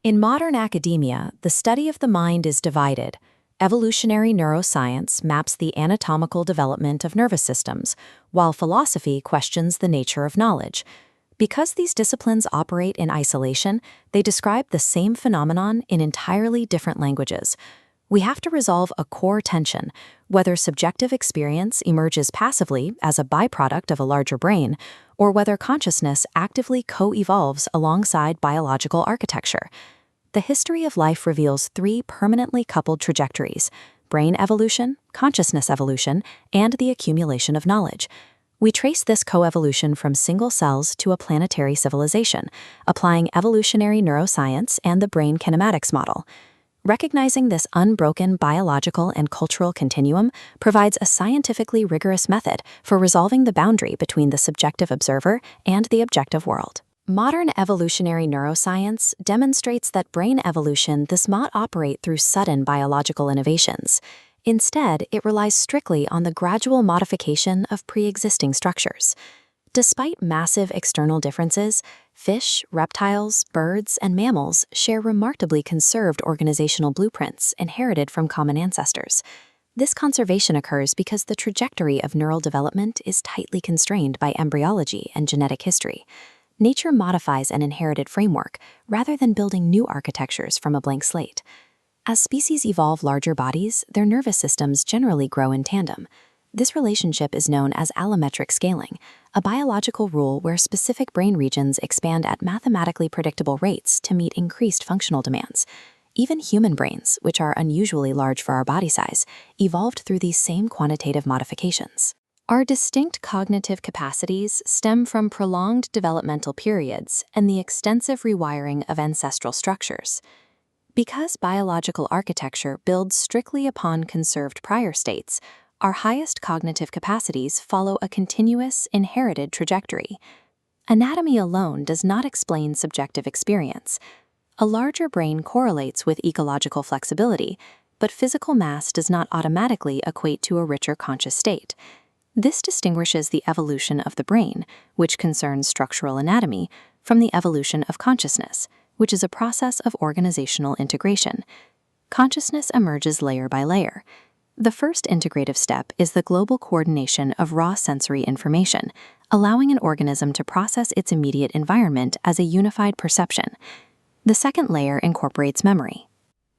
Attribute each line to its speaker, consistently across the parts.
Speaker 1: In modern academia, the study of the mind is divided. Evolutionary neuroscience maps the anatomical development of nervous systems, while philosophy questions the nature of knowledge. Because these disciplines operate in isolation, they describe the same phenomenon in entirely different languages. We have to resolve a core tension, whether subjective experience emerges passively as a byproduct of a larger brain, or whether consciousness actively co-evolves alongside biological architecture. The history of life reveals three permanently coupled trajectories: brain evolution, consciousness evolution, and the accumulation of knowledge. We trace this coevolution from single cells to a planetary civilization, applying evolutionary neuroscience and the brain kinematics model. Recognizing this unbroken biological and cultural continuum provides a scientifically rigorous method for resolving the boundary between the subjective observer and the objective world. Modern evolutionary neuroscience demonstrates that brain evolution does not operate through sudden biological innovations. Instead, it relies strictly on the gradual modification of pre-existing structures. Despite massive external differences, fish, reptiles, birds, and mammals share remarkably conserved organizational blueprints inherited from common ancestors. This conservation occurs because the trajectory of neural development is tightly constrained by embryology and genetic history. Nature modifies an inherited framework rather than building new architectures from a blank slate. As species evolve larger bodies, their nervous systems generally grow in tandem. This relationship is known as allometric scaling, a biological rule where specific brain regions expand at mathematically predictable rates to meet increased functional demands. Even human brains, which are unusually large for our body size, evolved through these same quantitative modifications. Our distinct cognitive capacities stem from prolonged developmental periods and the extensive rewiring of ancestral structures. Because biological architecture builds strictly upon conserved prior states, our highest cognitive capacities follow a continuous, inherited trajectory. Anatomy alone does not explain subjective experience. A larger brain correlates with ecological flexibility, but physical mass does not automatically equate to a richer conscious state. This distinguishes the evolution of the brain, which concerns structural anatomy, from the evolution of consciousness, which is a process of organizational integration. Consciousness emerges layer by layer. The first integrative step is the global coordination of raw sensory information, allowing an organism to process its immediate environment as a unified perception. The second layer incorporates memory.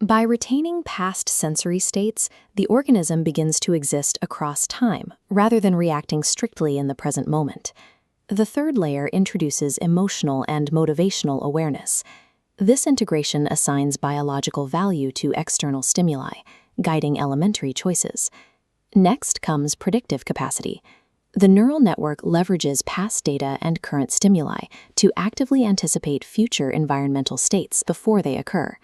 Speaker 1: By retaining past sensory states, the organism begins to exist across time, rather than reacting strictly in the present moment. The third layer introduces emotional and motivational awareness. This integration assigns biological value to external stimuli, guiding elementary choices. Next comes predictive capacity. The neural network leverages past data and current stimuli to actively anticipate future environmental states before they occur.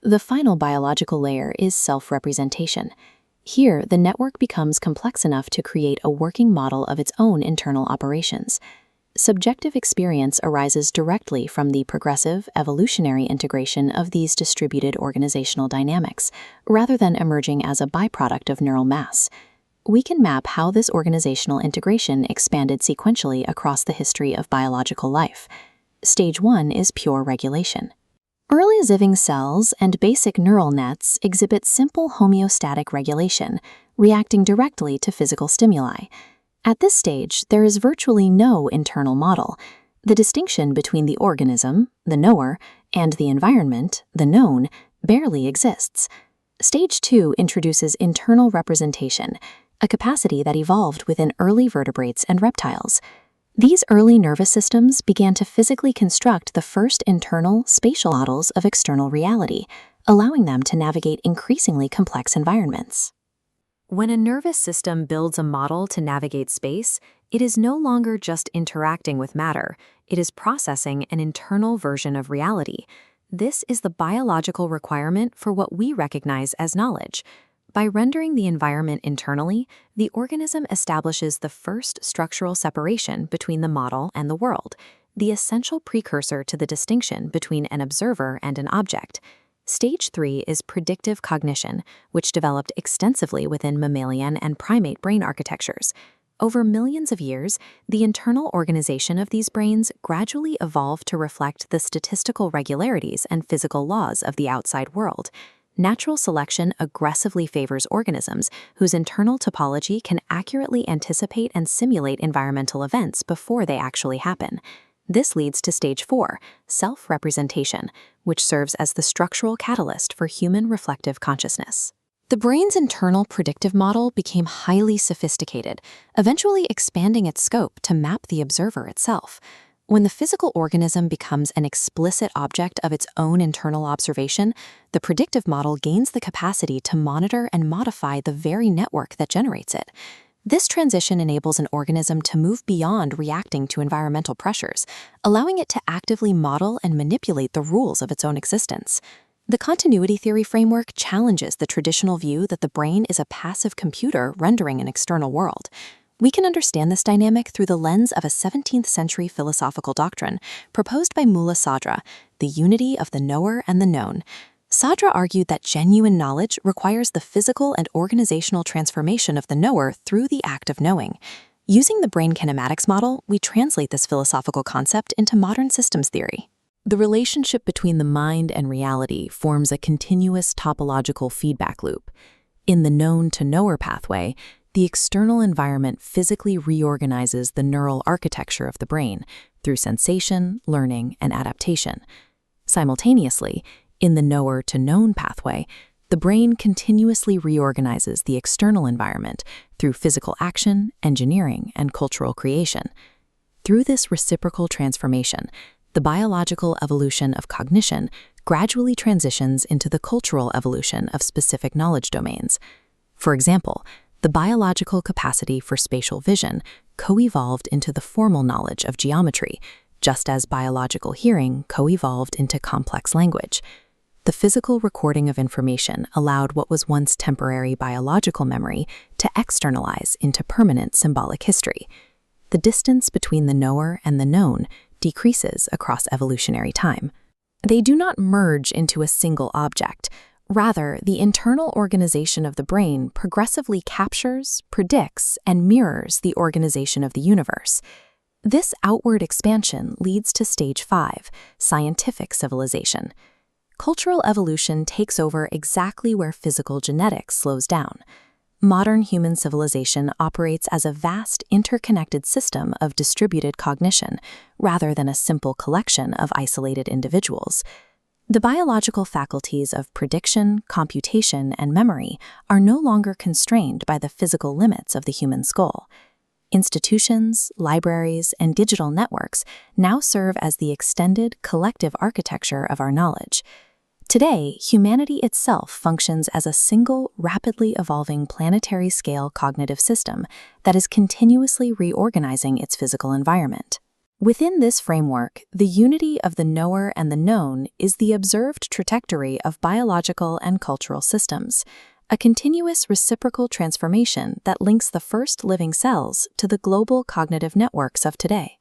Speaker 1: The final biological layer is self-representation. Here, the network becomes complex enough to create a working model of its own internal operations. Subjective experience arises directly from the progressive, evolutionary integration of these distributed organizational dynamics, rather than emerging as a byproduct of neural mass. We can map how this organizational integration expanded sequentially across the history of biological life. Stage 1 is pure regulation. Early living cells and basic neural nets exhibit simple homeostatic regulation, reacting directly to physical stimuli. At this stage, there is virtually no internal model. The distinction between the organism, the knower, and the environment, the known, barely exists. Stage 2 introduces internal representation, a capacity that evolved within early vertebrates and reptiles. These early nervous systems began to physically construct the first internal, spatial models of external reality, allowing them to navigate increasingly complex environments. When a nervous system builds a model to navigate space, it is no longer just interacting with matter, it is processing an internal version of reality. This is the biological requirement for what we recognize as knowledge. By rendering the environment internally, the organism establishes the first structural separation between the model and the world, the essential precursor to the distinction between an observer and an object. Stage 3 is predictive cognition, which developed extensively within mammalian and primate brain architectures. Over millions of years, the internal organization of these brains gradually evolved to reflect the statistical regularities and physical laws of the outside world. Natural selection aggressively favors organisms whose internal topology can accurately anticipate and simulate environmental events before they actually happen. This leads to stage 4, self-representation, which serves as the structural catalyst for human reflective consciousness. The brain's internal predictive model became highly sophisticated, eventually expanding its scope to map the observer itself. When the physical organism becomes an explicit object of its own internal observation, the predictive model gains the capacity to monitor and modify the very network that generates it. This transition enables an organism to move beyond reacting to environmental pressures, allowing it to actively model and manipulate the rules of its own existence. The continuity theory framework challenges the traditional view that the brain is a passive computer rendering an external world. We can understand this dynamic through the lens of a 17th century philosophical doctrine proposed by Mulla Sadra, the unity of the knower and the known. Sadra argued that genuine knowledge requires the physical and organizational transformation of the knower through the act of knowing. Using the brain kinematics model, we translate this philosophical concept into modern systems theory. The relationship between the mind and reality forms a continuous topological feedback loop. In the known-to-knower pathway, the external environment physically reorganizes the neural architecture of the brain through sensation, learning, and adaptation. Simultaneously, in the knower-to-known pathway, the brain continuously reorganizes the external environment through physical action, engineering, and cultural creation. Through this reciprocal transformation, the biological evolution of cognition gradually transitions into the cultural evolution of specific knowledge domains. For example, the biological capacity for spatial vision co-evolved into the formal knowledge of geometry, just as biological hearing co-evolved into complex language. The physical recording of information allowed what was once temporary biological memory to externalize into permanent symbolic history. The distance between the knower and the known decreases across evolutionary time. They do not merge into a single object. Rather, the internal organization of the brain progressively captures, predicts, and mirrors the organization of the universe. This outward expansion leads to stage 5, scientific civilization. Cultural evolution takes over exactly where physical genetics slows down. Modern human civilization operates as a vast interconnected system of distributed cognition, rather than a simple collection of isolated individuals. The biological faculties of prediction, computation, and memory are no longer constrained by the physical limits of the human skull. Institutions, libraries, and digital networks now serve as the extended collective architecture of our knowledge. Today, humanity itself functions as a single, rapidly evolving planetary-scale cognitive system that is continuously reorganizing its physical environment. Within this framework, the unity of the knower and the known is the observed trajectory of biological and cultural systems, a continuous reciprocal transformation that links the first living cells to the global cognitive networks of today.